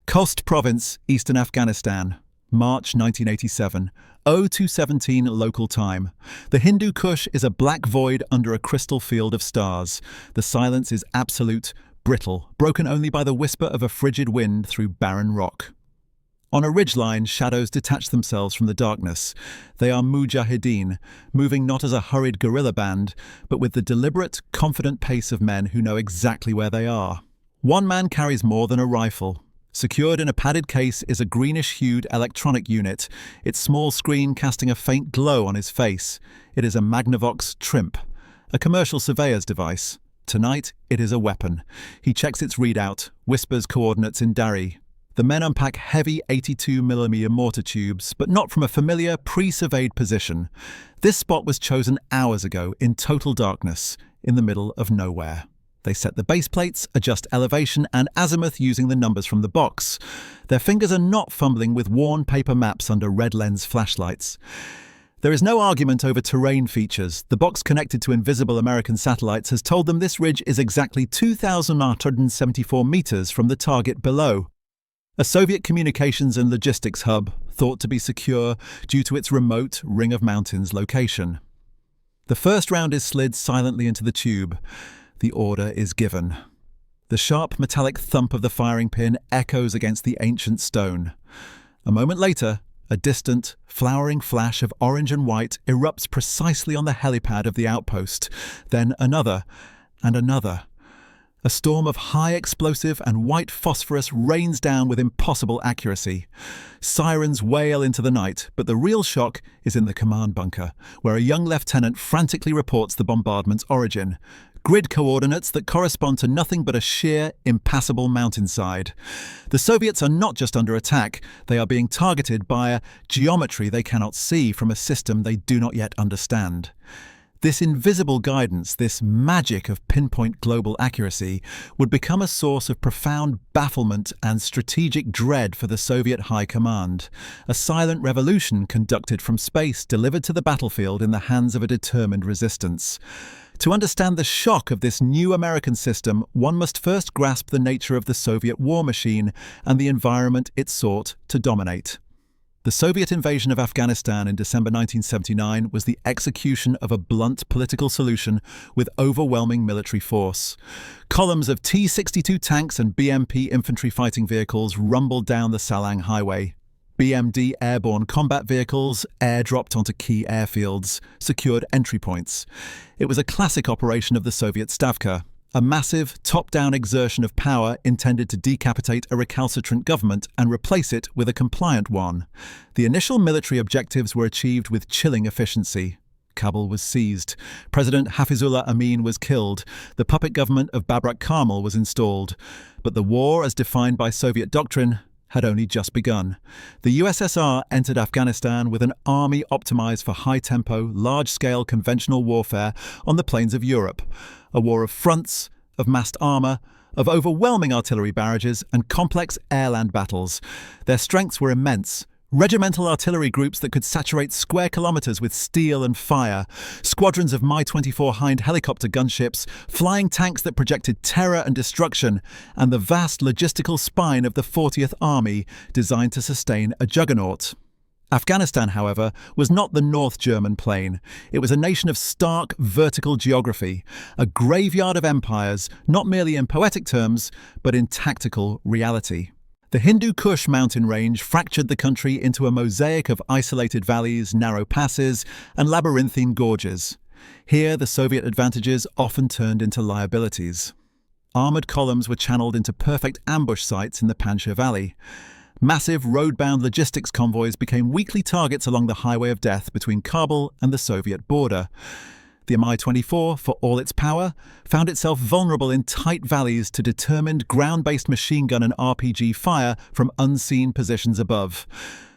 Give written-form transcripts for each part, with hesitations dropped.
Khost Province, Eastern Afghanistan, March 1987, 0217 local time. The Hindu Kush is a black void under a crystal field of stars. The silence is absolute, brittle, broken only by the whisper of a frigid wind through barren rock. On a ridgeline, shadows detach themselves from the darkness. They are mujahideen, moving not as a hurried guerrilla band, but with the deliberate, confident pace of men who know exactly where they are. One man carries more than a rifle. Secured in a padded case is a greenish-hued electronic unit, its small screen casting a faint glow on his face. It is a Magnavox Trimp, a commercial surveyor's device. Tonight, it is a weapon. He checks its readout, whispers coordinates in Dari. The men unpack heavy 82mm mortar tubes, but not from a familiar, pre-surveyed position. This spot was chosen hours ago, in total darkness, in the middle of nowhere. They set the base plates, adjust elevation and azimuth using the numbers from the box. Their fingers are not fumbling with worn paper maps under red lens flashlights. There is no argument over terrain features. The box connected to invisible American satellites has told them this ridge is exactly 2,974 meters from the target below. A Soviet communications and logistics hub, thought to be secure due to its remote Ring of Mountains location. The first round is slid silently into the tube. The order is given. The sharp metallic thump of the firing pin echoes against the ancient stone. A moment later, a distant, flowering flash of orange and white erupts precisely on the helipad of the outpost. Then another, and another. A storm of high explosive and white phosphorus rains down with impossible accuracy. Sirens wail into the night, but the real shock is in the command bunker, where a young lieutenant frantically reports the bombardment's origin. Grid coordinates that correspond to nothing but a sheer, impassable mountainside. The Soviets are not just under attack, they are being targeted by a geometry they cannot see from a system they do not yet understand. This invisible guidance, this magic of pinpoint global accuracy, would become a source of profound bafflement and strategic dread for the Soviet High Command. A silent revolution conducted from space delivered to the battlefield in the hands of a determined resistance. To understand the shock of this new American system, one must first grasp the nature of the Soviet war machine and the environment it sought to dominate. The Soviet invasion of Afghanistan in December 1979 was the execution of a blunt political solution with overwhelming military force. Columns of T-62 tanks and BMP infantry fighting vehicles rumbled down the Salang Highway. BMD airborne combat vehicles airdropped onto key airfields, secured entry points. It was a classic operation of the Soviet Stavka, a massive, top-down exertion of power intended to decapitate a recalcitrant government and replace it with a compliant one. The initial military objectives were achieved with chilling efficiency. Kabul was seized. President Hafizullah Amin was killed. The puppet government of Babrak Karmal was installed. But the war, as defined by Soviet doctrine, had only just begun. The USSR entered Afghanistan with an army optimized for high-tempo, large-scale conventional warfare on the plains of Europe. A war of fronts, of massed armor, of overwhelming artillery barrages and complex air-land battles. Their strengths were immense. Regimental artillery groups that could saturate square kilometers with steel and fire, squadrons of Mi-24 Hind helicopter gunships, flying tanks that projected terror and destruction, and the vast logistical spine of the 40th Army designed to sustain a juggernaut. Afghanistan, however, was not the North German plain. It was a nation of stark vertical geography, a graveyard of empires, not merely in poetic terms, but in tactical reality. The Hindu Kush mountain range fractured the country into a mosaic of isolated valleys, narrow passes, and labyrinthine gorges. Here, the Soviet advantages often turned into liabilities. Armoured columns were channeled into perfect ambush sites in the Panjshir Valley. Massive road-bound logistics convoys became weekly targets along the highway of death between Kabul and the Soviet border. The Mi-24, for all its power, found itself vulnerable in tight valleys to determined ground-based machine gun and RPG fire from unseen positions above.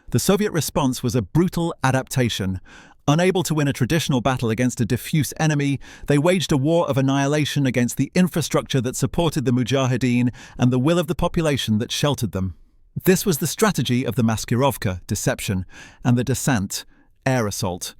The Soviet response was a brutal adaptation. Unable to win a traditional battle against a diffuse enemy, they waged a war of annihilation against the infrastructure that supported the Mujahideen and the will of the population that sheltered them. This was the strategy of the Maskirovka, deception, and the descent, air assault.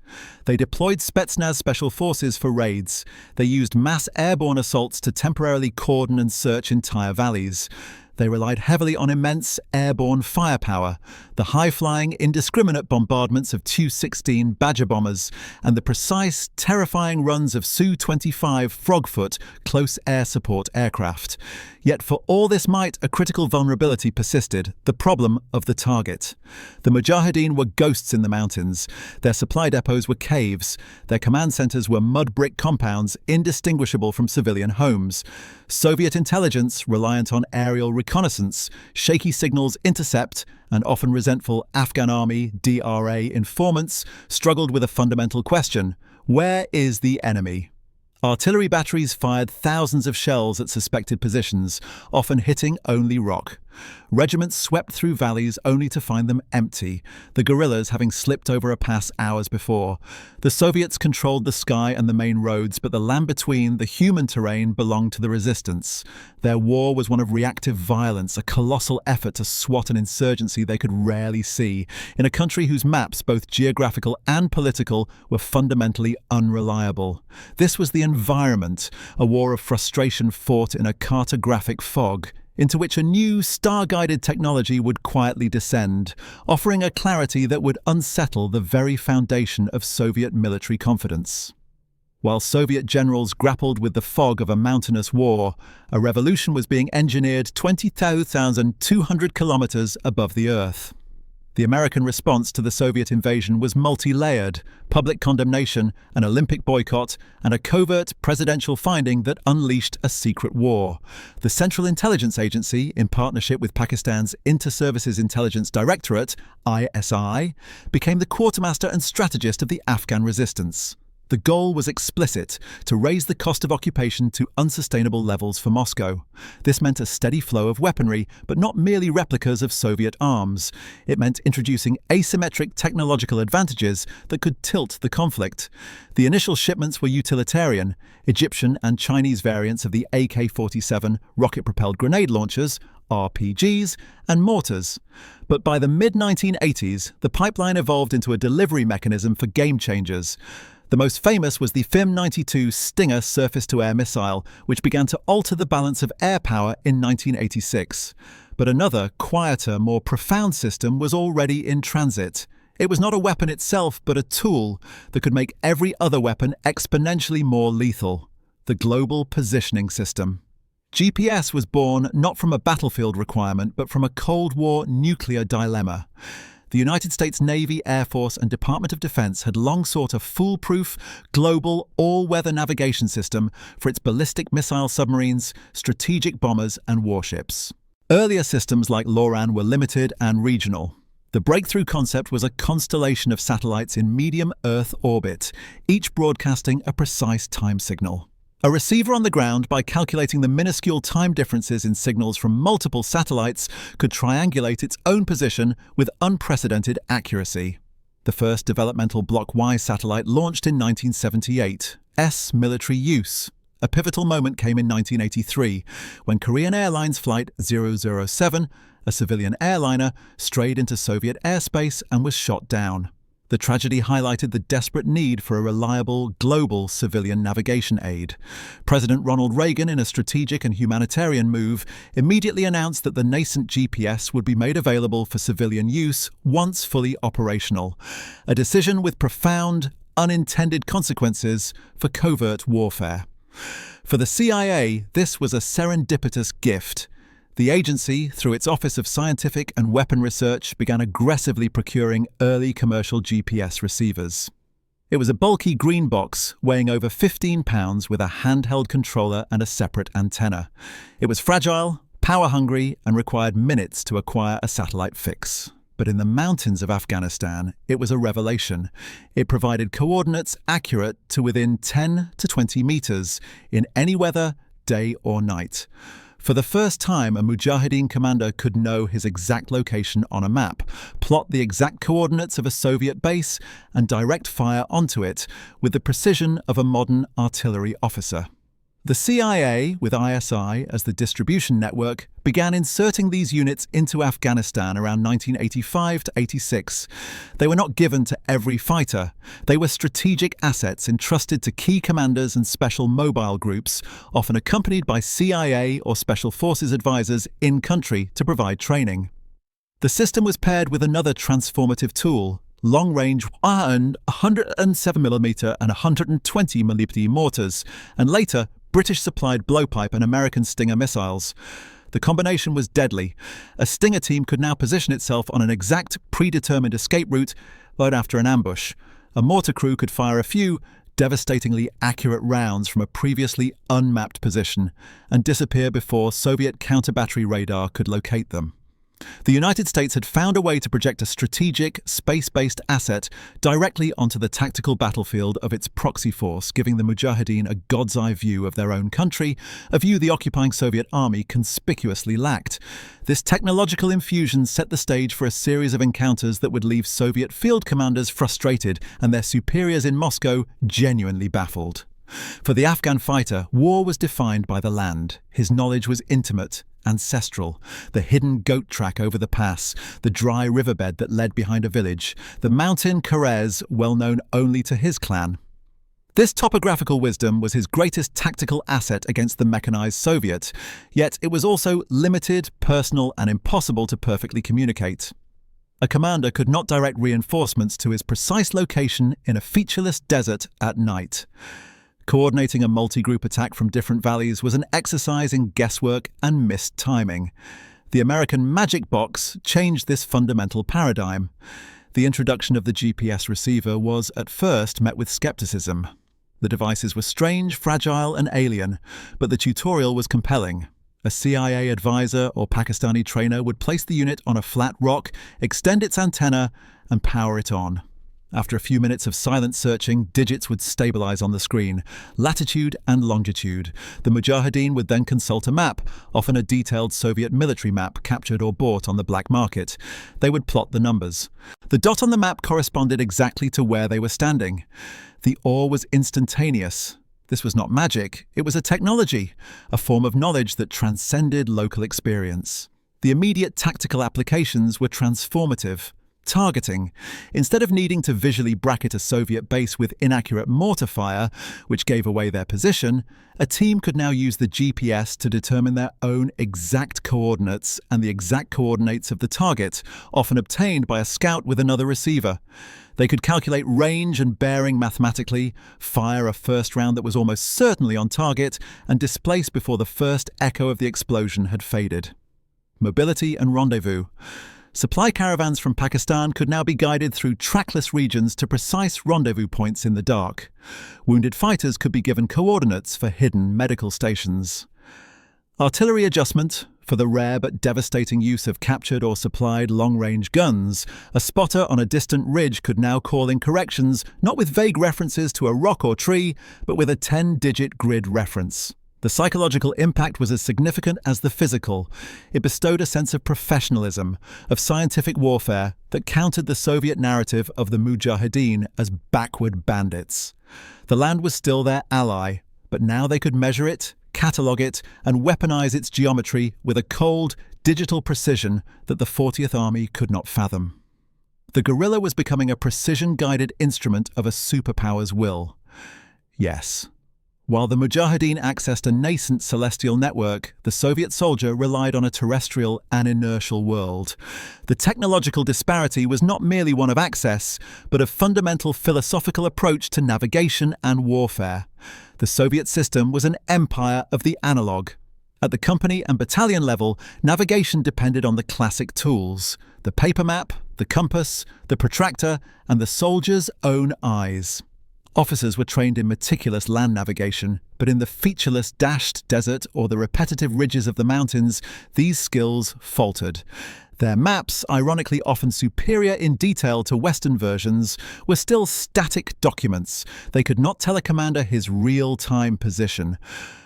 They deployed Spetsnaz special forces for raids. They used mass airborne assaults to temporarily cordon and search entire valleys. They relied heavily on immense airborne firepower, the high-flying, indiscriminate bombardments of Tu-16 Badger bombers, and the precise, terrifying runs of Su-25 Frogfoot close air support aircraft. Yet for all this might, a critical vulnerability persisted, the problem of the target. The Mujahideen were ghosts in the mountains. Their supply depots were caves. Their command centers were mud brick compounds indistinguishable from civilian homes. Soviet intelligence, reliant on aerial reconnaissance, shaky signals intercept, and often resentful Afghan army DRA informants, struggled with a fundamental question: where is the enemy? Artillery batteries fired thousands of shells at suspected positions, often hitting only rock. Regiments swept through valleys only to find them empty, the guerrillas having slipped over a pass hours before. The Soviets controlled the sky and the main roads, but the land between, the human terrain, belonged to the resistance. Their war was one of reactive violence, a colossal effort to swat an insurgency they could rarely see, in a country whose maps, both geographical and political, were fundamentally unreliable. This was the environment, a war of frustration fought in a cartographic fog, into which a new, star-guided technology would quietly descend, offering a clarity that would unsettle the very foundation of Soviet military confidence. While Soviet generals grappled with the fog of a mountainous war, a revolution was being engineered 20,200 kilometers above the Earth. The American response to the Soviet invasion was multi-layered: public condemnation, an Olympic boycott, and a covert presidential finding that unleashed a secret war. The Central Intelligence Agency, in partnership with Pakistan's Inter-Services Intelligence Directorate, ISI, became the quartermaster and strategist of the Afghan resistance. The goal was explicit: to raise the cost of occupation to unsustainable levels for Moscow. This meant a steady flow of weaponry, but not merely replicas of Soviet arms. It meant introducing asymmetric technological advantages that could tilt the conflict. The initial shipments were utilitarian: Egyptian and Chinese variants of the AK-47 rocket-propelled grenade launchers, RPGs, and mortars. But by the mid-1980s, the pipeline evolved into a delivery mechanism for game changers. The most famous was the FIM-92 Stinger surface-to-air missile, which began to alter the balance of air power in 1986. But another, quieter, more profound system was already in transit. It was not a weapon itself, but a tool that could make every other weapon exponentially more lethal: the Global Positioning System. GPS was born not from a battlefield requirement, but from a Cold War nuclear dilemma. The United States Navy, Air Force, and Department of Defense had long sought a foolproof, global, all-weather navigation system for its ballistic missile submarines, strategic bombers, and warships. Earlier systems like LORAN were limited and regional. The breakthrough concept was a constellation of satellites in medium Earth orbit, each broadcasting a precise time signal. A receiver on the ground, by calculating the minuscule time differences in signals from multiple satellites, could triangulate its own position with unprecedented accuracy. The first developmental Block Y satellite launched in 1978, military use. A pivotal moment came in 1983, when Korean Airlines Flight 007, a civilian airliner, strayed into Soviet airspace and was shot down. The tragedy highlighted the desperate need for a reliable, global civilian navigation aid. President Ronald Reagan, in a strategic and humanitarian move, immediately announced that the nascent GPS would be made available for civilian use once fully operational. A decision with profound, unintended consequences for covert warfare. For the CIA, this was a serendipitous gift. The agency, through its Office of Scientific and Weapon Research, began aggressively procuring early commercial GPS receivers. It was a bulky green box weighing over 15 pounds with a handheld controller and a separate antenna. It was fragile, power-hungry, and required minutes to acquire a satellite fix. But in the mountains of Afghanistan, it was a revelation. It provided coordinates accurate to within 10 to 20 meters, in any weather, day or night. For the first time, a Mujahideen commander could know his exact location on a map, plot the exact coordinates of a Soviet base, and direct fire onto it with the precision of a modern artillery officer. The CIA, with ISI as the distribution network, began inserting these units into Afghanistan around 1985 to 86. They were not given to every fighter. They were strategic assets entrusted to key commanders and special mobile groups, often accompanied by CIA or Special Forces advisors in country to provide training. The system was paired with another transformative tool, long-range 107mm and 120mm mortars, and later British-supplied blowpipe and American Stinger missiles. The combination was deadly. A Stinger team could now position itself on an exact, predetermined escape route, but after an ambush. A mortar crew could fire a few devastatingly accurate rounds from a previously unmapped position and disappear before Soviet counter-battery radar could locate them. The United States had found a way to project a strategic, space-based asset directly onto the tactical battlefield of its proxy force, giving the Mujahideen a god's-eye view of their own country, a view the occupying Soviet army conspicuously lacked. This technological infusion set the stage for a series of encounters that would leave Soviet field commanders frustrated and their superiors in Moscow genuinely baffled. For the Afghan fighter, war was defined by the land. His knowledge was intimate, ancestral. The hidden goat track over the pass, the dry riverbed that led behind a village, the mountain Karez, well known only to his clan. This topographical wisdom was his greatest tactical asset against the mechanized Soviet, yet it was also limited, personal, and impossible to perfectly communicate. A commander could not direct reinforcements to his precise location in a featureless desert at night. Coordinating a multi-group attack from different valleys was an exercise in guesswork and missed timing. The American Magic Box changed this fundamental paradigm. The introduction of the GPS receiver was, at first, met with skepticism. The devices were strange, fragile, and alien, but the tutorial was compelling. A CIA advisor or Pakistani trainer would place the unit on a flat rock, extend its antenna, and power it on. After a few minutes of silent searching, digits would stabilize on the screen, latitude and longitude. The Mujahideen would then consult a map, often a detailed Soviet military map captured or bought on the black market. They would plot the numbers. The dot on the map corresponded exactly to where they were standing. The awe was instantaneous. This was not magic, it was a technology, a form of knowledge that transcended local experience. The immediate tactical applications were transformative. Targeting. Instead of needing to visually bracket a Soviet base with inaccurate mortar fire, which gave away their position, a team could now use the GPS to determine their own exact coordinates and the exact coordinates of the target, often obtained by a scout with another receiver. They could calculate range and bearing mathematically, fire a first round that was almost certainly on target, and displace before the first echo of the explosion had faded. Mobility and rendezvous. Supply caravans from Pakistan could now be guided through trackless regions to precise rendezvous points in the dark. Wounded fighters could be given coordinates for hidden medical stations. Artillery adjustment. For the rare but devastating use of captured or supplied long-range guns, a spotter on a distant ridge could now call in corrections, not with vague references to a rock or tree, but with a 10-digit grid reference. The psychological impact was as significant as the physical. It bestowed a sense of professionalism, of scientific warfare that countered the Soviet narrative of the Mujahideen as backward bandits. The land was still their ally, but now they could measure it, catalogue it, and weaponize its geometry with a cold, digital precision that the 40th Army could not fathom. The guerrilla was becoming a precision-guided instrument of a superpower's will. Yes. While the Mujahideen accessed a nascent celestial network, the Soviet soldier relied on a terrestrial and inertial world. The technological disparity was not merely one of access, but a fundamental philosophical approach to navigation and warfare. The Soviet system was an empire of the analog. At the company and battalion level, navigation depended on the classic tools: the paper map, the compass, the protractor, and the soldier's own eyes. Officers were trained in meticulous land navigation, but in the featureless dashed desert or the repetitive ridges of the mountains, these skills faltered. Their maps, ironically often superior in detail to Western versions, were still static documents. They could not tell a commander his real-time position.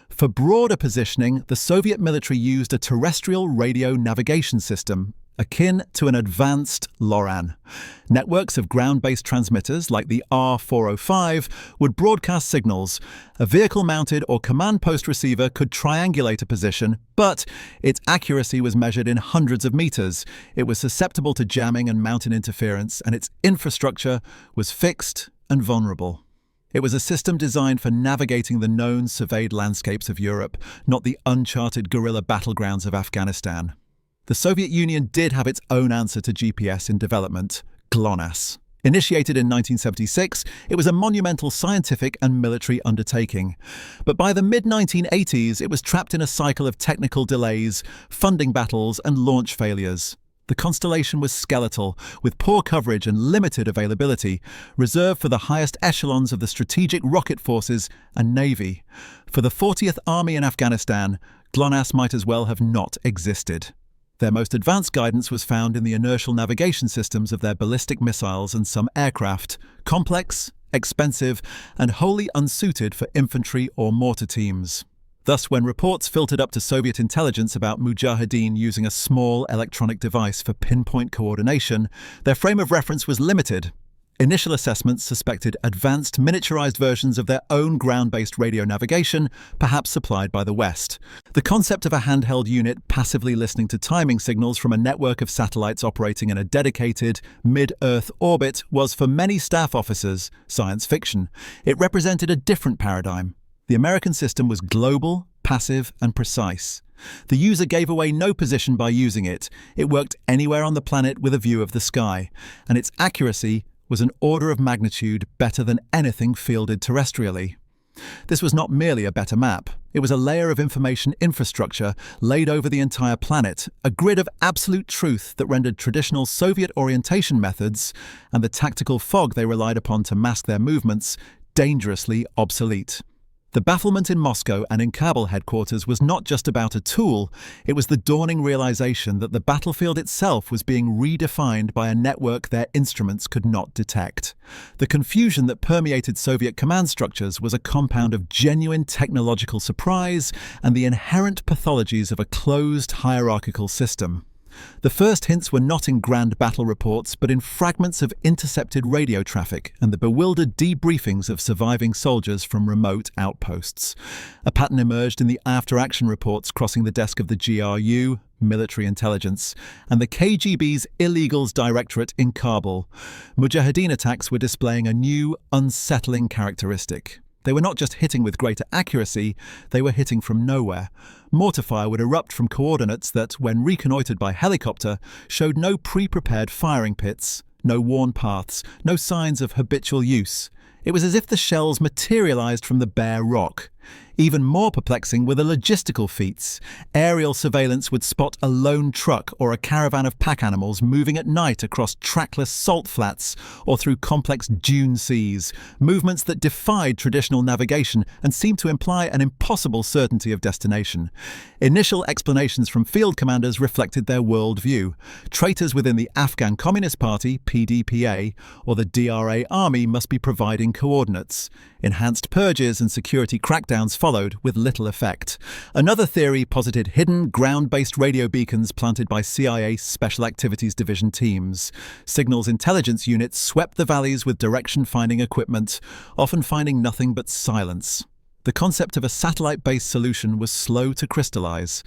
For broader positioning, the Soviet military used a terrestrial radio navigation system, akin to an advanced LoRaN. Networks of ground-based transmitters like the R405 would broadcast signals. A vehicle-mounted or command post receiver could triangulate a position, but its accuracy was measured in hundreds of meters. It was susceptible to jamming and mountain interference, and its infrastructure was fixed and vulnerable. It was a system designed for navigating the known surveyed landscapes of Europe, not the uncharted guerrilla battlegrounds of Afghanistan. The Soviet Union did have its own answer to GPS in development, GLONASS. Initiated in 1976, it was a monumental scientific and military undertaking. But by the mid-1980s, it was trapped in a cycle of technical delays, funding battles, and launch failures. The constellation was skeletal, with poor coverage and limited availability, reserved for the highest echelons of the strategic rocket forces and Navy. For the 40th Army in Afghanistan, GLONASS might as well have not existed. Their most advanced guidance was found in the inertial navigation systems of their ballistic missiles and some aircraft, complex, expensive, and wholly unsuited for infantry or mortar teams. Thus, when reports filtered up to Soviet intelligence about Mujahideen using a small electronic device for pinpoint coordination, their frame of reference was limited. Initial assessments suspected advanced miniaturized versions of their own ground-based radio navigation, perhaps supplied by the West. The concept of a handheld unit passively listening to timing signals from a network of satellites operating in a dedicated, mid-Earth orbit was, for many staff officers, science fiction. It represented a different paradigm. The American system was global, passive, and precise. The user gave away no position by using it. It worked anywhere on the planet with a view of the sky, and its accuracy was an order of magnitude better than anything fielded terrestrially. This was not merely a better map. It was a layer of information infrastructure laid over the entire planet, a grid of absolute truth that rendered traditional Soviet orientation methods and the tactical fog they relied upon to mask their movements dangerously obsolete. The bafflement in Moscow and in Kabul headquarters was not just about a tool, it was the dawning realization that the battlefield itself was being redefined by a network their instruments could not detect. The confusion that permeated Soviet command structures was a compound of genuine technological surprise and the inherent pathologies of a closed hierarchical system. The first hints were not in grand battle reports, but in fragments of intercepted radio traffic and the bewildered debriefings of surviving soldiers from remote outposts. A pattern emerged in the after-action reports crossing the desk of the GRU, military intelligence, and the KGB's Illegals Directorate in Kabul. Mujahideen attacks were displaying a new, unsettling characteristic. They were not just hitting with greater accuracy, they were hitting from nowhere. Mortar fire would erupt from coordinates that, when reconnoitred by helicopter, showed no pre-prepared firing pits, no worn paths, no signs of habitual use. It was as if the shells materialized from the bare rock. Even more perplexing were the logistical feats. Aerial surveillance would spot a lone truck or a caravan of pack animals moving at night across trackless salt flats or through complex dune seas, movements that defied traditional navigation and seemed to imply an impossible certainty of destination. Initial explanations from field commanders reflected their worldview. Traitors within the Afghan Communist Party, PDPA, or the DRA army must be providing coordinates. Enhanced purges and security crackdowns followed with little effect. Another theory posited hidden, ground-based radio beacons planted by CIA Special Activities Division teams. Signals intelligence units swept the valleys with direction-finding equipment, often finding nothing but silence. The concept of a satellite-based solution was slow to crystallize.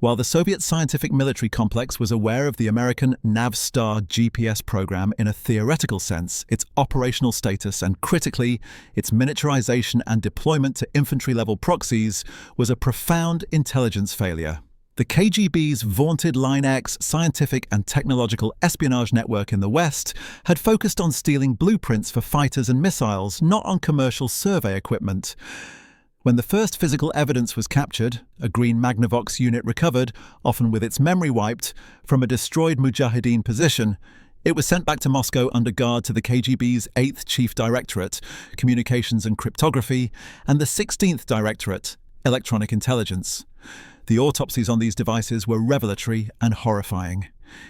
While the Soviet scientific military complex was aware of the American Navstar GPS program in a theoretical sense, its operational status and, critically, its miniaturization and deployment to infantry-level proxies was a profound intelligence failure. The KGB's vaunted Line X scientific and technological espionage network in the West had focused on stealing blueprints for fighters and missiles, not on commercial survey equipment. When the first physical evidence was captured, a green Magnavox unit recovered, often with its memory wiped, from a destroyed Mujahideen position, it was sent back to Moscow under guard to the KGB's 8th Chief Directorate, Communications and Cryptography, and the 16th Directorate, Electronic Intelligence. The autopsies on these devices were revelatory and horrifying.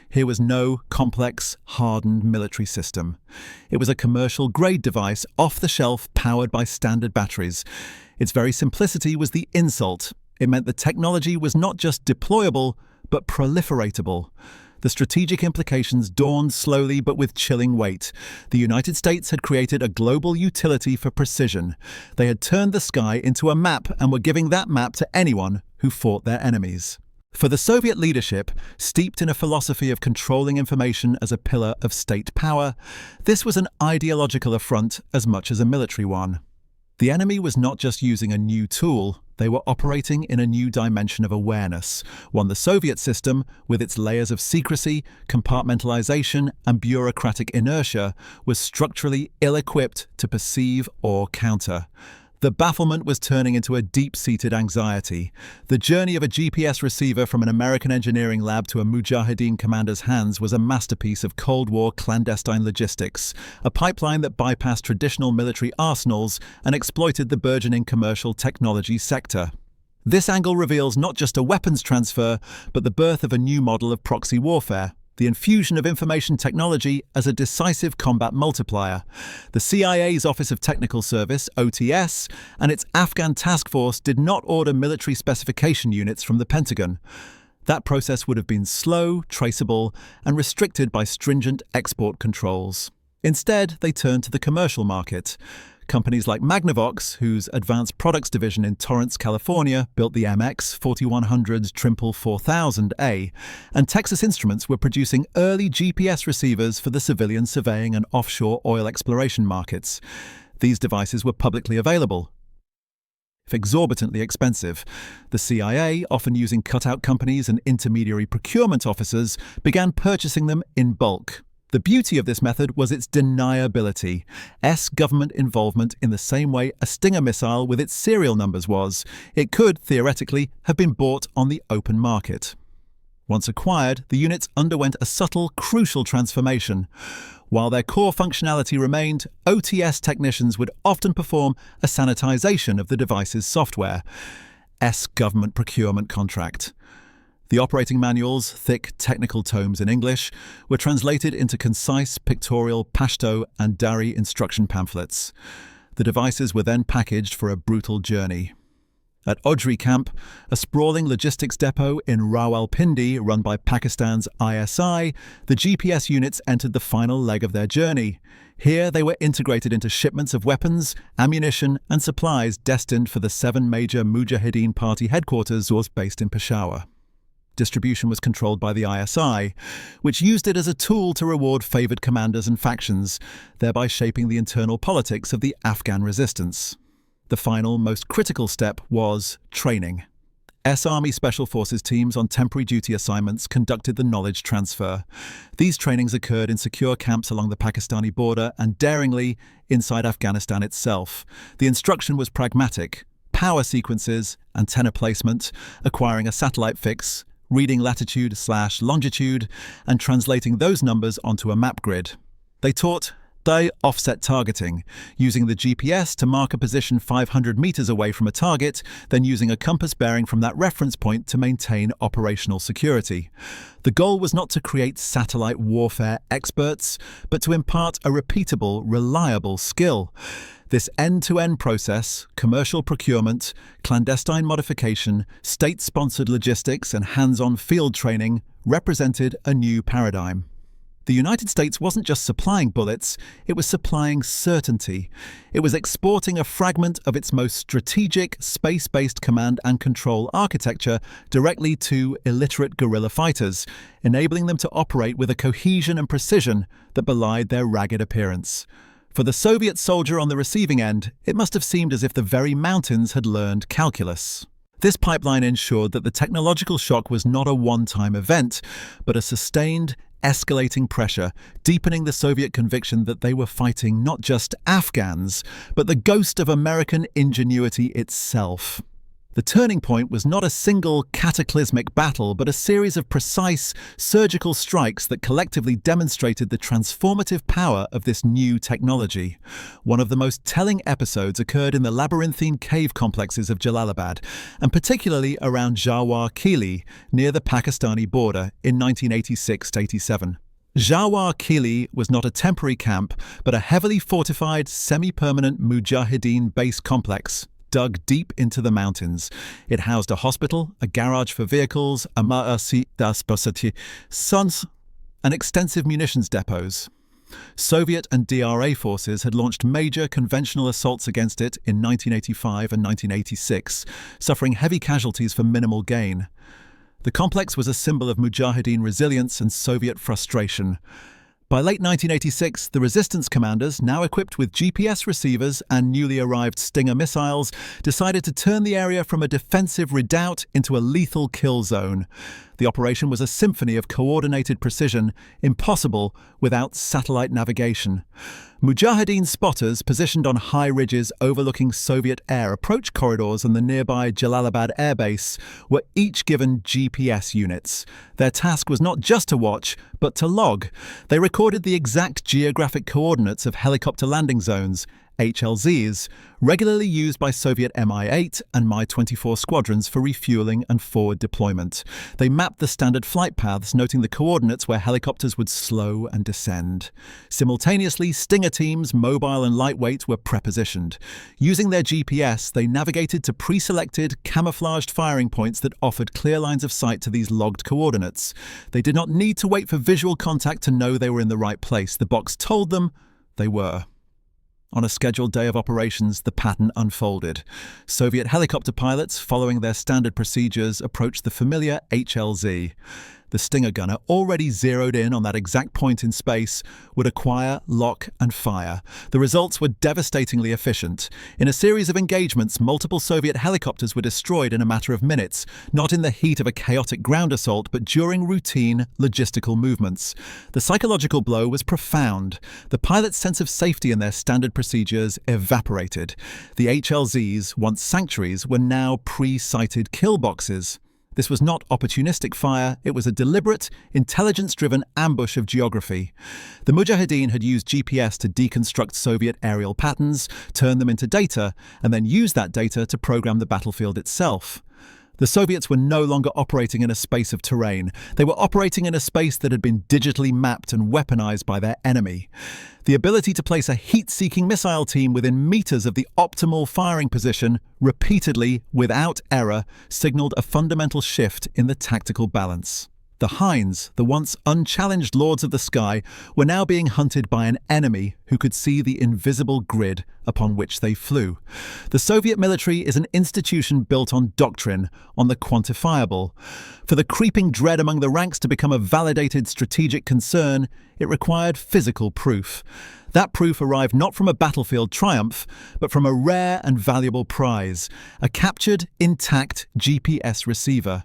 Here was no complex, hardened military system. It was a commercial-grade device, off-the-shelf, powered by standard batteries. Its very simplicity was the insult. It meant the technology was not just deployable, but proliferatable. The strategic implications dawned slowly but with chilling weight. The United States had created a global utility for precision. They had turned the sky into a map and were giving that map to anyone who fought their enemies. For the Soviet leadership, steeped in a philosophy of controlling information as a pillar of state power, this was an ideological affront as much as a military one. The enemy was not just using a new tool, they were operating in a new dimension of awareness, one the Soviet system, with its layers of secrecy, compartmentalization, and bureaucratic inertia, was structurally ill-equipped to perceive or counter. The bafflement was turning into a deep-seated anxiety. The journey of a GPS receiver from an American engineering lab to a Mujahideen commander's hands was a masterpiece of Cold War clandestine logistics, a pipeline that bypassed traditional military arsenals and exploited the burgeoning commercial technology sector. This angle reveals not just a weapons transfer, but the birth of a new model of proxy warfare, the infusion of information technology as a decisive combat multiplier. The CIA's Office of Technical Service, OTS, and its Afghan task force did not order military specification units from the Pentagon. That process would have been slow, traceable, and restricted by stringent export controls. Instead, they turned to the commercial market. Companies like Magnavox, whose advanced products division in Torrance, California, built the MX 4100 Trimple 4000A, and Texas Instruments were producing early GPS receivers for the civilian surveying and offshore oil exploration markets. These devices were publicly available, if exorbitantly expensive. The CIA, often using cutout companies and intermediary procurement officers, began purchasing them in bulk. The beauty of this method was its deniability. Government involvement in the same way a Stinger missile with its serial numbers was. It could, theoretically, have been bought on the open market. Once acquired, the units underwent a subtle, crucial transformation. While their core functionality remained, OTS technicians would often perform a sanitization of the device's software. Government procurement contract. The operating manuals, thick technical tomes in English, were translated into concise pictorial Pashto and Dari instruction pamphlets. The devices were then packaged for a brutal journey. At Ojri Camp, a sprawling logistics depot in Rawalpindi run by Pakistan's ISI, the GPS units entered the final leg of their journey. Here they were integrated into shipments of weapons, ammunition, and supplies destined for the 7 major Mujahideen Party headquarters based in Peshawar. Distribution was controlled by the ISI, which used it as a tool to reward favored commanders and factions, thereby shaping the internal politics of the Afghan resistance. The final, most critical step was training. Army Special Forces teams on temporary duty assignments conducted the knowledge transfer. These trainings occurred in secure camps along the Pakistani border and, daringly, inside Afghanistan itself. The instruction was pragmatic: power sequences, antenna placement, acquiring a satellite fix, reading latitude/longitude, and translating those numbers onto a map grid. They taught offset targeting, using the GPS to mark a position 500 meters away from a target, then using a compass bearing from that reference point to maintain operational security. The goal was not to create satellite warfare experts, but to impart a repeatable, reliable skill. This end-to-end process, commercial procurement, clandestine modification, state-sponsored logistics, and hands-on field training, represented a new paradigm. The United States wasn't just supplying bullets, it was supplying certainty. It was exporting a fragment of its most strategic, space-based command and control architecture directly to illiterate guerrilla fighters, enabling them to operate with a cohesion and precision that belied their ragged appearance. For the Soviet soldier on the receiving end, it must have seemed as if the very mountains had learned calculus. This pipeline ensured that the technological shock was not a one-time event, but a sustained, escalating pressure, deepening the Soviet conviction that they were fighting not just Afghans, but the ghost of American ingenuity itself. The turning point was not a single cataclysmic battle, but a series of precise, surgical strikes that collectively demonstrated the transformative power of this new technology. One of the most telling episodes occurred in the labyrinthine cave complexes of Jalalabad, and particularly around Jawar Kili, near the Pakistani border, in 1986-87. Jawar Kili was not a temporary camp, but a heavily fortified, semi-permanent Mujahideen base complex, dug deep into the mountains. It housed a hospital, a garage for vehicles, sons, and extensive munitions depots. Soviet and DRA forces had launched major conventional assaults against it in 1985 and 1986, suffering heavy casualties for minimal gain. The complex was a symbol of Mujahideen resilience and Soviet frustration. By late 1986, the resistance commanders, now equipped with GPS receivers and newly arrived Stinger missiles, decided to turn the area from a defensive redoubt into a lethal kill zone. The operation was a symphony of coordinated precision, impossible without satellite navigation. Mujahideen spotters positioned on high ridges overlooking Soviet air approach corridors and the nearby Jalalabad Air Base were each given GPS units. Their task was not just to watch, but to log. They recorded the exact geographic coordinates of helicopter landing zones, HLZs, regularly used by Soviet Mi-8 and Mi-24 squadrons for refueling and forward deployment. They mapped the standard flight paths, noting the coordinates where helicopters would slow and descend. Simultaneously, Stinger teams, mobile and lightweight, were prepositioned. Using their GPS, they navigated to pre-selected, camouflaged firing points that offered clear lines of sight to these logged coordinates. They did not need to wait for visual contact to know they were in the right place. The box told them they were. On a scheduled day of operations, the pattern unfolded. Soviet helicopter pilots, following their standard procedures, approached the familiar HLZ. The Stinger gunner, already zeroed in on that exact point in space, would acquire, lock, and fire. The results were devastatingly efficient. In a series of engagements, multiple Soviet helicopters were destroyed in a matter of minutes, not in the heat of a chaotic ground assault, but during routine logistical movements. The psychological blow was profound. The pilots' sense of safety in their standard procedures evaporated. The HLZs, once sanctuaries, were now pre-sighted kill boxes. This was not opportunistic fire, it was a deliberate, intelligence-driven ambush of geography. The Mujahideen had used GPS to deconstruct Soviet aerial patterns, turn them into data, and then use that data to program the battlefield itself. The Soviets were no longer operating in a space of terrain. They were operating in a space that had been digitally mapped and weaponized by their enemy. The ability to place a heat-seeking missile team within meters of the optimal firing position, repeatedly, without error, signaled a fundamental shift in the tactical balance. The Hinds, the once unchallenged lords of the sky, were now being hunted by an enemy who could see the invisible grid upon which they flew. The Soviet military is an institution built on doctrine, on the quantifiable. For the creeping dread among the ranks to become a validated strategic concern, it required physical proof. That proof arrived not from a battlefield triumph, but from a rare and valuable prize, a captured, intact GPS receiver.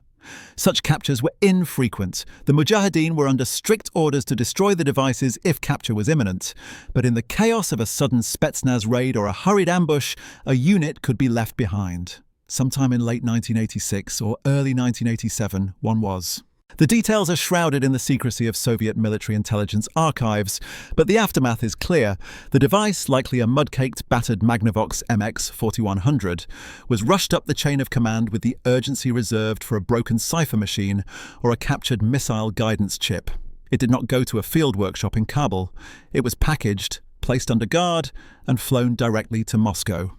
Such captures were infrequent. The Mujahideen were under strict orders to destroy the devices if capture was imminent. But in the chaos of a sudden Spetsnaz raid or a hurried ambush, a unit could be left behind. Sometime in late 1986 or early 1987, one was. The details are shrouded in the secrecy of Soviet military intelligence archives, but the aftermath is clear. The device, likely a mud-caked, battered Magnavox MX-4100, was rushed up the chain of command with the urgency reserved for a broken cipher machine or a captured missile guidance chip. It did not go to a field workshop in Kabul. It was packaged, placed under guard, and flown directly to Moscow.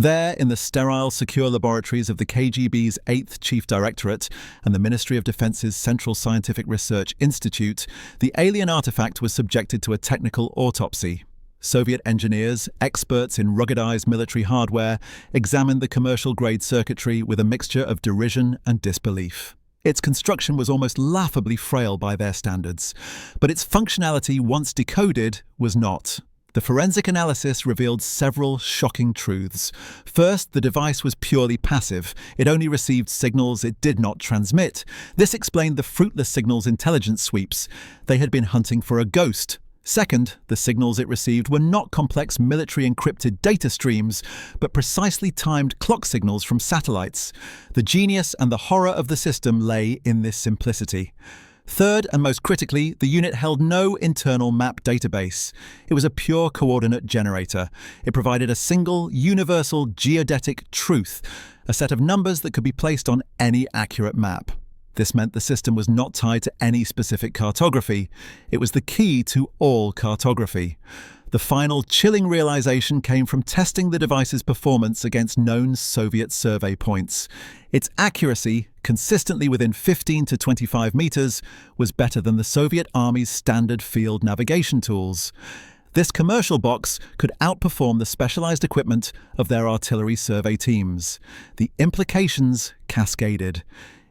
There, in the sterile, secure laboratories of the KGB's 8th Chief Directorate and the Ministry of Defense's Central Scientific Research Institute, the alien artifact was subjected to a technical autopsy. Soviet engineers, experts in ruggedized military hardware, examined the commercial-grade circuitry with a mixture of derision and disbelief. Its construction was almost laughably frail by their standards, but its functionality, once decoded, was not. The forensic analysis revealed several shocking truths. First, the device was purely passive. It only received signals it did not transmit. This explained the fruitless signals intelligence sweeps. They had been hunting for a ghost. Second, the signals it received were not complex military encrypted data streams, but precisely timed clock signals from satellites. The genius and the horror of the system lay in this simplicity. Third, and most critically, the unit held no internal map database. It was a pure coordinate generator. It provided a single, universal geodetic truth, a set of numbers that could be placed on any accurate map. This meant the system was not tied to any specific cartography. It was the key to all cartography. The final chilling realization came from testing the device's performance against known Soviet survey points. Its accuracy, consistently within 15 to 25 meters, was better than the Soviet Army's standard field navigation tools. This commercial box could outperform the specialized equipment of their artillery survey teams. The implications cascaded.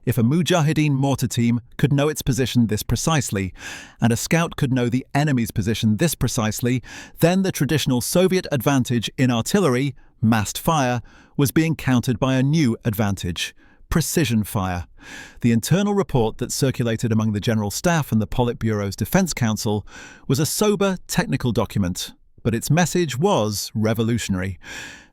If a Mujahideen mortar team could know its position this precisely, and a scout could know the enemy's position this precisely, then the traditional Soviet advantage in artillery, massed fire, was being countered by a new advantage: precision fire. The internal report that circulated among the General Staff and the Politburo's Defense Council was a sober, technical document, but its message was revolutionary.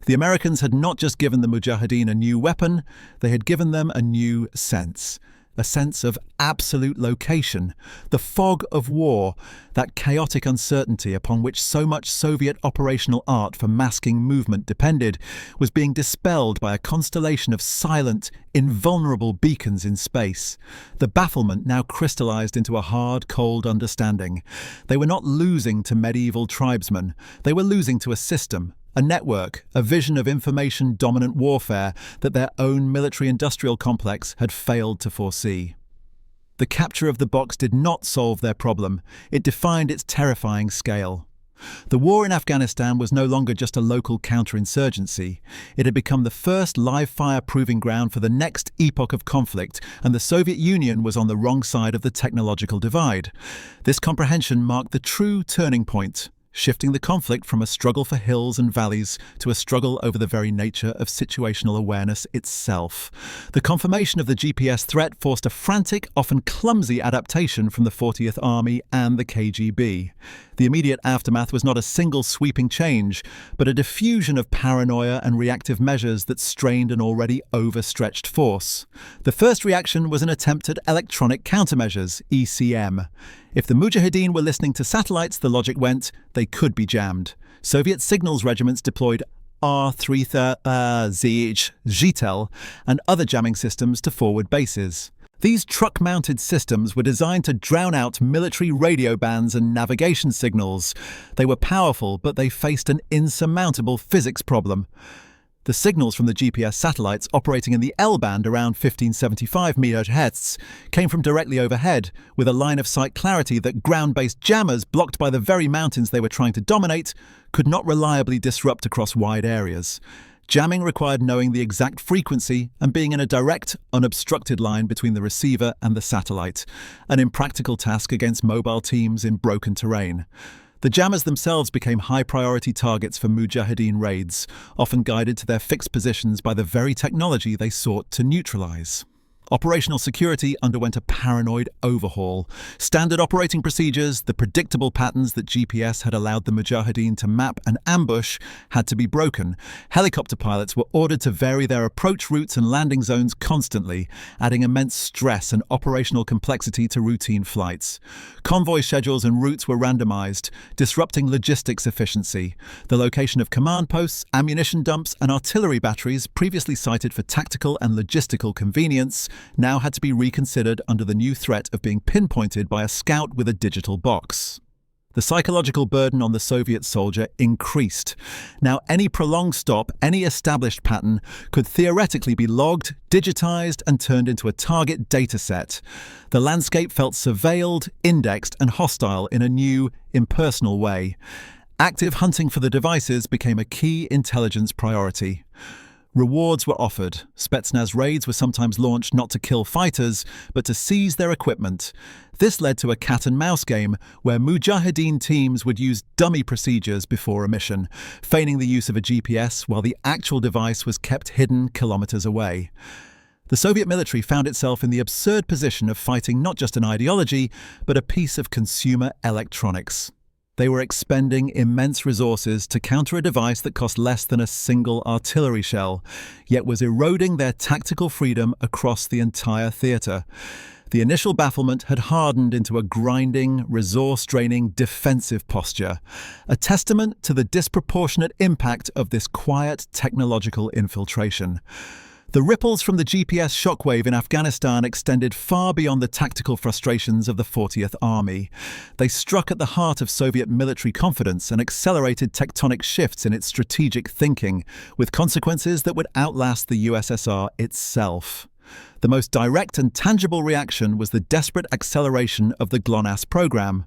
The Americans had not just given the Mujahideen a new weapon, they had given them a new sense. A sense of absolute location, the fog of war, that chaotic uncertainty upon which so much Soviet operational art for masking movement depended, was being dispelled by a constellation of silent, invulnerable beacons in space. The bafflement now crystallized into a hard, cold understanding. They were not losing to medieval tribesmen, they were losing to a system, a network, a vision of information-dominant warfare that their own military-industrial complex had failed to foresee. The capture of the box did not solve their problem. It defined its terrifying scale. The war in Afghanistan was no longer just a local counterinsurgency. It had become the first live-fire proving ground for the next epoch of conflict, and the Soviet Union was on the wrong side of the technological divide. This comprehension marked the true turning point, shifting the conflict from a struggle for hills and valleys to a struggle over the very nature of situational awareness itself. The confirmation of the GPS threat forced a frantic, often clumsy adaptation from the 40th Army and the KGB. The immediate aftermath was not a single sweeping change, but a diffusion of paranoia and reactive measures that strained an already overstretched force. The first reaction was an attempt at electronic countermeasures, ECM. If the Mujahideen were listening to satellites, the logic went, they could be jammed. Soviet signals regiments deployed R-3ZH and other jamming systems to forward bases. These truck-mounted systems were designed to drown out military radio bands and navigation signals. They were powerful, but they faced an insurmountable physics problem. The signals from the GPS satellites operating in the L-band around 1575 MHz came from directly overhead, with a line-of-sight clarity that ground-based jammers blocked by the very mountains they were trying to dominate could not reliably disrupt across wide areas. Jamming required knowing the exact frequency and being in a direct, unobstructed line between the receiver and the satellite, an impractical task against mobile teams in broken terrain. The jammers themselves became high-priority targets for Mujahideen raids, often guided to their fixed positions by the very technology they sought to neutralize. Operational security underwent a paranoid overhaul. Standard operating procedures, the predictable patterns that GPS had allowed the Mujahideen to map and ambush, had to be broken. Helicopter pilots were ordered to vary their approach routes and landing zones constantly, adding immense stress and operational complexity to routine flights. Convoy schedules and routes were randomized, disrupting logistics efficiency. The location of command posts, ammunition dumps, and artillery batteries, previously cited for tactical and logistical convenience, now had to be reconsidered under the new threat of being pinpointed by a scout with a digital box. The psychological burden on the Soviet soldier increased. Now, any prolonged stop, any established pattern, could theoretically be logged, digitized, and turned into a target dataset. The landscape felt surveilled, indexed, and hostile in a new, impersonal way. Active hunting for the devices became a key intelligence priority. Rewards were offered. Spetsnaz raids were sometimes launched not to kill fighters, but to seize their equipment. This led to a cat-and-mouse game where Mujahideen teams would use dummy procedures before a mission, feigning the use of a GPS while the actual device was kept hidden kilometers away. The Soviet military found itself in the absurd position of fighting not just an ideology, but a piece of consumer electronics. They were expending immense resources to counter a device that cost less than a single artillery shell, yet was eroding their tactical freedom across the entire theatre. The initial bafflement had hardened into a grinding, resource-draining, defensive posture, a testament to the disproportionate impact of this quiet technological infiltration. The ripples from the GPS shockwave in Afghanistan extended far beyond the tactical frustrations of the 40th Army. They struck at the heart of Soviet military confidence and accelerated tectonic shifts in its strategic thinking, with consequences that would outlast the USSR itself. The most direct and tangible reaction was the desperate acceleration of the GLONASS program.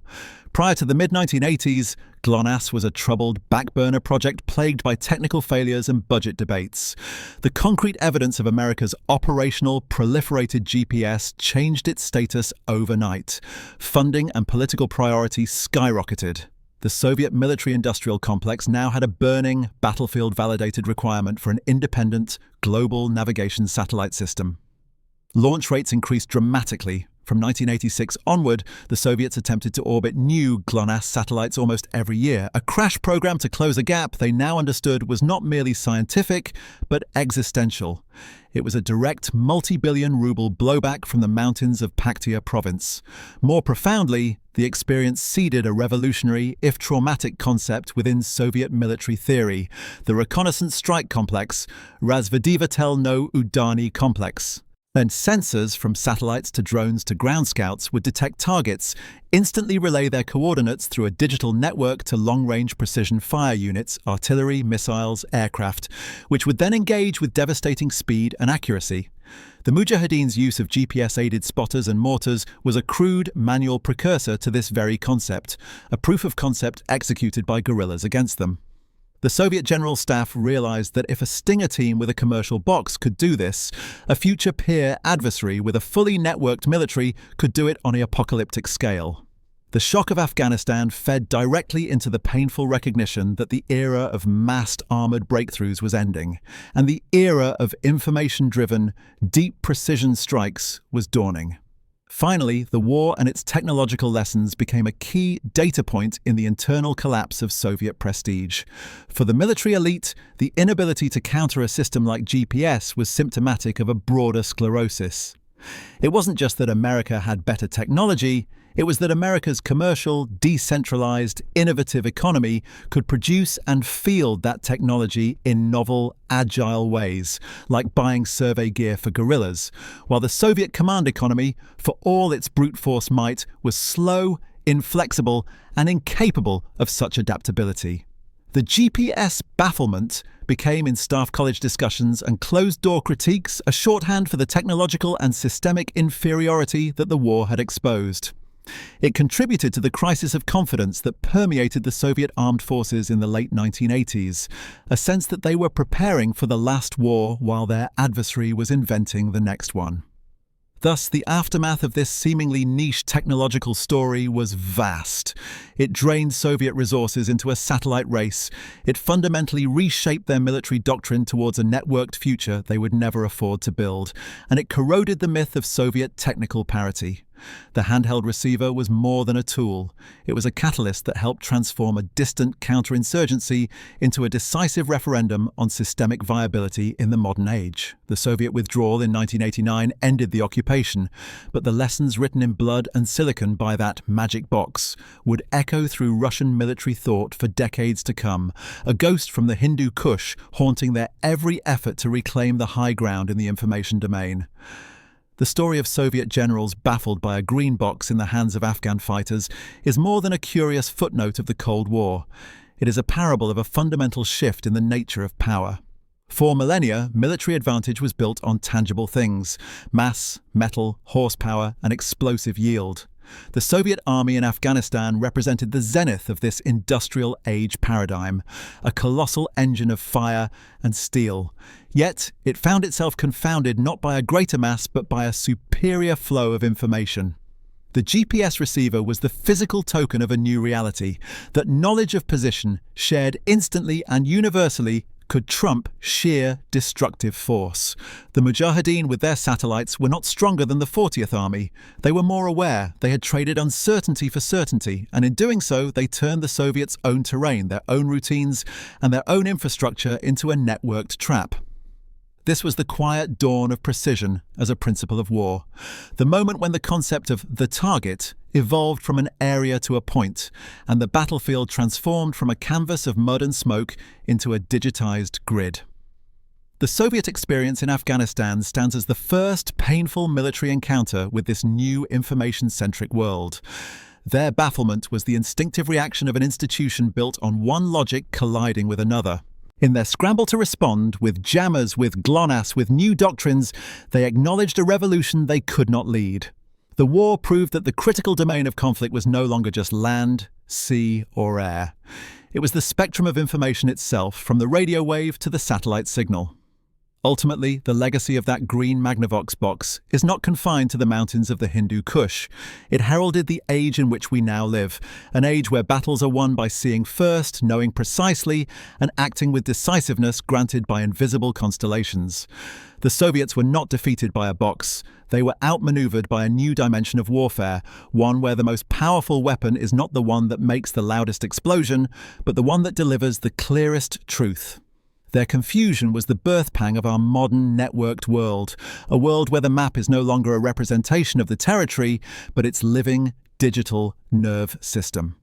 Prior to the mid-1980s, GLONASS was a troubled backburner project plagued by technical failures and budget debates. The concrete evidence of America's operational, proliferated GPS changed its status overnight. Funding and political priority skyrocketed. The Soviet military-industrial complex now had a burning, battlefield-validated requirement for an independent, global navigation satellite system. Launch rates increased dramatically. From 1986 onward, the Soviets attempted to orbit new GLONASS satellites almost every year, a crash program to close a gap they now understood was not merely scientific, but existential. It was a direct multi-billion ruble blowback from the mountains of Paktia province. More profoundly, the experience seeded a revolutionary, if traumatic, concept within Soviet military theory, the reconnaissance strike complex, Razvedivatelno Udani complex. Then sensors from satellites to drones to ground scouts would detect targets, instantly relay their coordinates through a digital network to long-range precision fire units, artillery, missiles, aircraft, which would then engage with devastating speed and accuracy. The Mujahideen's use of GPS-aided spotters and mortars was a crude, manual precursor to this very concept, a proof of concept executed by guerrillas against them. The Soviet General Staff realized that if a Stinger team with a commercial box could do this, a future peer adversary with a fully networked military could do it on an apocalyptic scale. The shock of Afghanistan fed directly into the painful recognition that the era of massed armored breakthroughs was ending, and the era of information-driven, deep precision strikes was dawning. Finally, the war and its technological lessons became a key data point in the internal collapse of Soviet prestige. For the military elite, the inability to counter a system like GPS was symptomatic of a broader sclerosis. It wasn't just that America had better technology, it was that America's commercial, decentralized, innovative economy could produce and field that technology in novel, agile ways, like buying survey gear for guerrillas, while the Soviet command economy, for all its brute force might, was slow, inflexible, and incapable of such adaptability. The GPS bafflement became, in staff college discussions and closed-door critiques, a shorthand for the technological and systemic inferiority that the war had exposed. It contributed to the crisis of confidence that permeated the Soviet armed forces in the late 1980s, a sense that they were preparing for the last war while their adversary was inventing the next one. Thus, the aftermath of this seemingly niche technological story was vast. It drained Soviet resources into a satellite race. It fundamentally reshaped their military doctrine towards a networked future they would never afford to build, and it corroded the myth of Soviet technical parity. The handheld receiver was more than a tool. It was a catalyst that helped transform a distant counterinsurgency into a decisive referendum on systemic viability in the modern age. The Soviet withdrawal in 1989 ended the occupation, but the lessons written in blood and silicon by that magic box would echo through Russian military thought for decades to come, a ghost from the Hindu Kush haunting their every effort to reclaim the high ground in the information domain. The story of Soviet generals baffled by a green box in the hands of Afghan fighters is more than a curious footnote of the Cold War. It is a parable of a fundamental shift in the nature of power. For millennia, military advantage was built on tangible things: mass, metal, horsepower, and explosive yield. The Soviet army in Afghanistan represented the zenith of this industrial age paradigm, a colossal engine of fire and steel. Yet, it found itself confounded not by a greater mass but by a superior flow of information. The GPS receiver was the physical token of a new reality, that knowledge of position, shared instantly and universally, could trump sheer destructive force. The Mujahideen with their satellites were not stronger than the 40th Army. They were more aware, they had traded uncertainty for certainty, and in doing so they turned the Soviets' own terrain, their own routines, and their own infrastructure into a networked trap. This was the quiet dawn of precision as a principle of war, the moment when the concept of the target evolved from an area to a point, and the battlefield transformed from a canvas of mud and smoke into a digitized grid. The Soviet experience in Afghanistan stands as the first painful military encounter with this new information-centric world. Their bafflement was the instinctive reaction of an institution built on one logic colliding with another. In their scramble to respond, with jammers, with GLONASS, with new doctrines, they acknowledged a revolution they could not lead. The war proved that the critical domain of conflict was no longer just land, sea, or air. It was the spectrum of information itself, from the radio wave to the satellite signal. Ultimately, the legacy of that green Magnavox box is not confined to the mountains of the Hindu Kush. It heralded the age in which we now live, an age where battles are won by seeing first, knowing precisely, and acting with decisiveness granted by invisible constellations. The Soviets were not defeated by a box. They were outmaneuvered by a new dimension of warfare, one where the most powerful weapon is not the one that makes the loudest explosion, but the one that delivers the clearest truth. Their confusion was the birth pang of our modern, networked world, a world where the map is no longer a representation of the territory, but its living, digital nerve system.